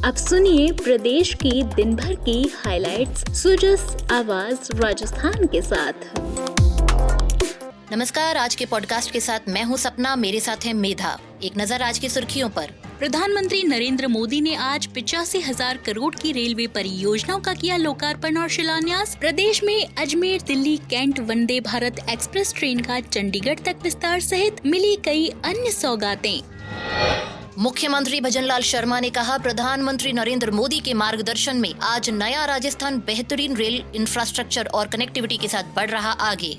अब सुनिए प्रदेश की दिन भर की हाइलाइट्स सुजस आवाज राजस्थान के साथ। नमस्कार, आज के पॉडकास्ट के साथ मैं हूं सपना, मेरे साथ है मेधा। एक नजर आज की सुर्खियों पर। प्रधानमंत्री नरेंद्र मोदी ने आज 85,000 करोड़ की रेलवे परियोजनाओं का किया लोकार्पण और शिलान्यास। प्रदेश में Ajmer Delhi cantt Vande Bharat express train का चंडीगढ़ तक विस्तार सहित मिली कई अन्य सौगातें। मुख्यमंत्री भजनलाल शर्मा ने कहा, प्रधानमंत्री नरेंद्र मोदी के मार्गदर्शन में आज नया राजस्थान बेहतरीन रेल इंफ्रास्ट्रक्चर और कनेक्टिविटी के साथ बढ़ रहा आगे।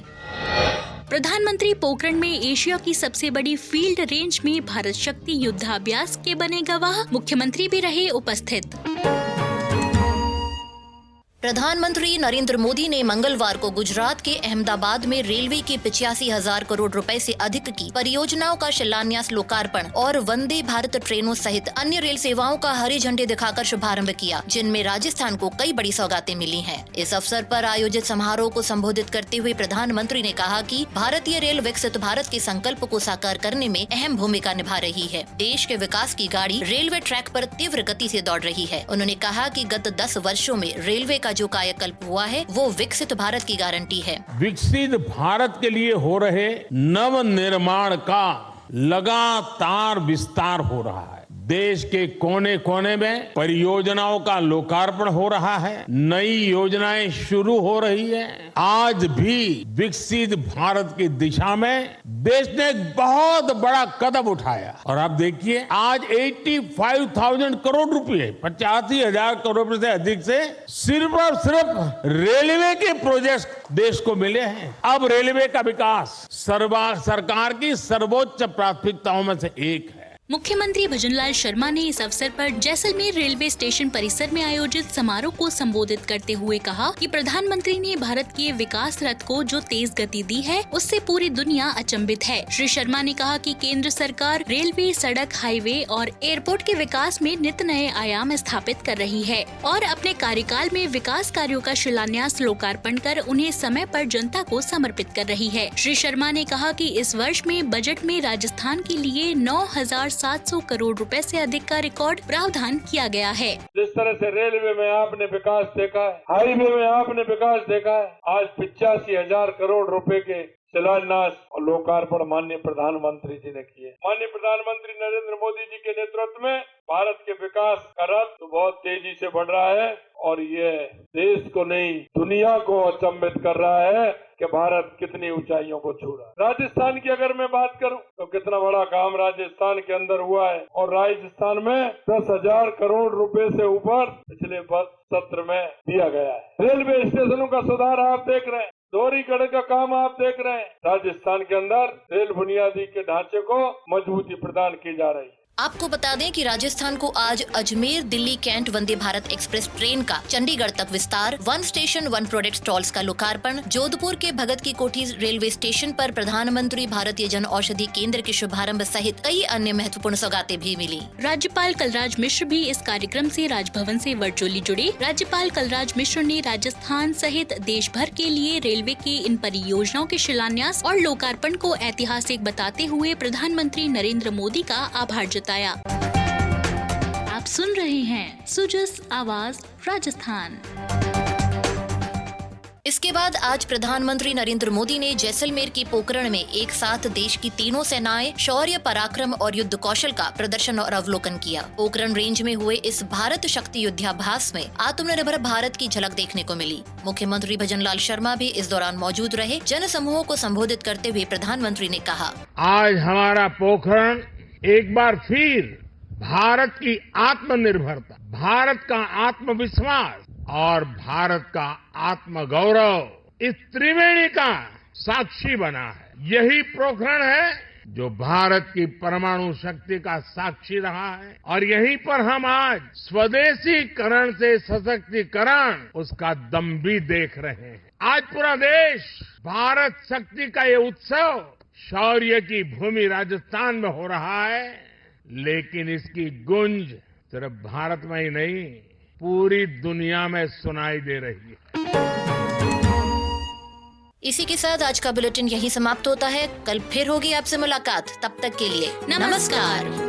प्रधानमंत्री पोखरण में एशिया की सबसे बड़ी फील्ड रेंज में भारत शक्ति युद्धाभ्यास के बने गवाह, मुख्यमंत्री भी रहे उपस्थित। प्रधानमंत्री नरेंद्र मोदी ने मंगलवार को गुजरात के अहमदाबाद में रेलवे की 85,000 करोड़ रुपए से अधिक की परियोजनाओं का शिलान्यास, लोकार्पण और वंदे भारत ट्रेनों सहित अन्य रेल सेवाओं का हरी झंडी दिखाकर शुभारंभ किया, जिनमें राजस्थान को कई बड़ी सौगातें मिली हैं। इस अवसर पर आयोजित समारोह को संबोधित करते हुए प्रधानमंत्री ने कहा कि भारतीय रेल विकसित भारत के संकल्प को साकार करने में अहम भूमिका निभा रही है। देश के विकास की गाड़ी रेलवे ट्रैक पर तीव्र गति से दौड़ रही है। उन्होंने कहा कि गत 10 वर्षों में रेलवे का जो कायाकल्प हुआ है वो विकसित भारत की गारंटी है। विकसित भारत के लिए हो रहे नव निर्माण का लगातार विस्तार हो रहा है। देश के कोने कोने में परियोजनाओं का लोकार्पण हो रहा है, नई योजनाएं शुरू हो रही है। आज भी विकसित भारत की दिशा में देश ने एक बहुत बड़ा कदम उठाया और आप देखिए आज 85,000 करोड़ रुपए, 85,000 करोड़ रुपए से अधिक से सिर्फ और सिर्फ रेलवे के प्रोजेक्ट देश को मिले हैं। अब रेलवे का विकास सरकार की सर्वोच्च प्राथमिकताओं में से एक है। मुख्यमंत्री भजनलाल शर्मा ने इस अवसर पर जैसलमेर रेलवे स्टेशन परिसर में आयोजित समारोह को संबोधित करते हुए कहा कि प्रधानमंत्री ने भारत के विकास रथ को जो तेज गति दी है उससे पूरी दुनिया अचंभित है। श्री शर्मा ने कहा कि केंद्र सरकार रेलवे, सड़क, हाईवे और एयरपोर्ट के विकास में नित नए आयाम स्थापित कर रही है और अपने कार्यकाल में विकास कार्यों का शिलान्यास, लोकार्पण कर उन्हें समय पर जनता को समर्पित कर रही है। श्री शर्मा ने कहा कि इस वर्ष में बजट में राजस्थान के लिए 9,700 करोड़ रुपए से अधिक का रिकॉर्ड प्रावधान किया गया है। जिस तरह से रेलवे में आपने विकास देखा है, हाईवे में आपने विकास देखा है, आज 85,000 करोड़ रुपए के शिलान्यास और लोकार्पण माननीय प्रधानमंत्री जी ने किए। माननीय प्रधानमंत्री नरेंद्र मोदी जी के नेतृत्व में भारत के विकास का रथ तो बहुत तेजी से बढ़ रहा है और ये देश को नहीं दुनिया को अचंभित कर रहा है कि भारत कितनी ऊंचाइयों को छू रहा है। राजस्थान की अगर मैं बात करूं तो कितना बड़ा काम राजस्थान के अंदर हुआ है और राजस्थान में 10,000 करोड़ रुपए से ऊपर पिछले सत्र में दिया गया है। रेलवे स्टेशनों का सुधार आप देख रहे हैं, दोहरीकरण का काम आप देख रहे हैं। राजस्थान के अंदर रेल बुनियादी के ढांचे को मजबूती प्रदान की जा रही है। आपको बता दें कि राजस्थान को आज Ajmer Delhi cantt Vande Bharat express train का चंडीगढ़ तक विस्तार, 1 स्टेशन 1 प्रोडक्ट स्टॉल्स का लोकार्पण, जोधपुर के भगत की कोठी रेलवे स्टेशन पर प्रधानमंत्री भारतीय जन औषधि केंद्र के शुभारंभ सहित कई अन्य महत्वपूर्ण सौगातें भी मिली। राज्यपाल कलराज मिश्र भी इस कार्यक्रम से राजभवन से वर्चुअली जुड़े। राज्यपाल कलराज मिश्र ने राजस्थान सहित देश भर के लिए रेलवे की इन परियोजनाओं के शिलान्यास और लोकार्पण को ऐतिहासिक बताते हुए प्रधानमंत्री नरेंद्र मोदी का आभार जताया। आप सुन रहे हैं सुजस आवाज राजस्थान। इसके बाद आज प्रधानमंत्री नरेंद्र मोदी ने जैसलमेर की पोखरण में एक साथ देश की तीनों सेनाएं, शौर्य, पराक्रम और युद्ध कौशल का प्रदर्शन और अवलोकन किया। पोखरण रेंज में हुए इस भारत शक्ति युद्धाभ्यास में आत्मनिर्भर भारत की झलक देखने को मिली। मुख्यमंत्री भजनलाल शर्मा भी इस दौरान मौजूद रहे। जन समूहों को संबोधित करते हुए प्रधानमंत्री ने कहा, आज हमारा पोखरण एक बार फिर भारत की आत्मनिर्भरता, भारत का आत्मविश्वास और भारत का आत्मगौरव, इस त्रिवेणी का साक्षी बना है। यही पोखरण है जो भारत की परमाणु शक्ति का साक्षी रहा है और यहीं पर हम आज स्वदेशीकरण से सशक्तिकरण, उसका दम भी देख रहे हैं। आज पूरा देश भारत शक्ति का ये उत्सव शौर्य की भूमि राजस्थान में हो रहा है, लेकिन इसकी गूंज सिर्फ भारत में ही नहीं पूरी दुनिया में सुनाई दे रही है। इसी के साथ आज का बुलेटिन यहीं समाप्त होता है। कल फिर होगी आपसे मुलाकात, तब तक के लिए नमस्कार।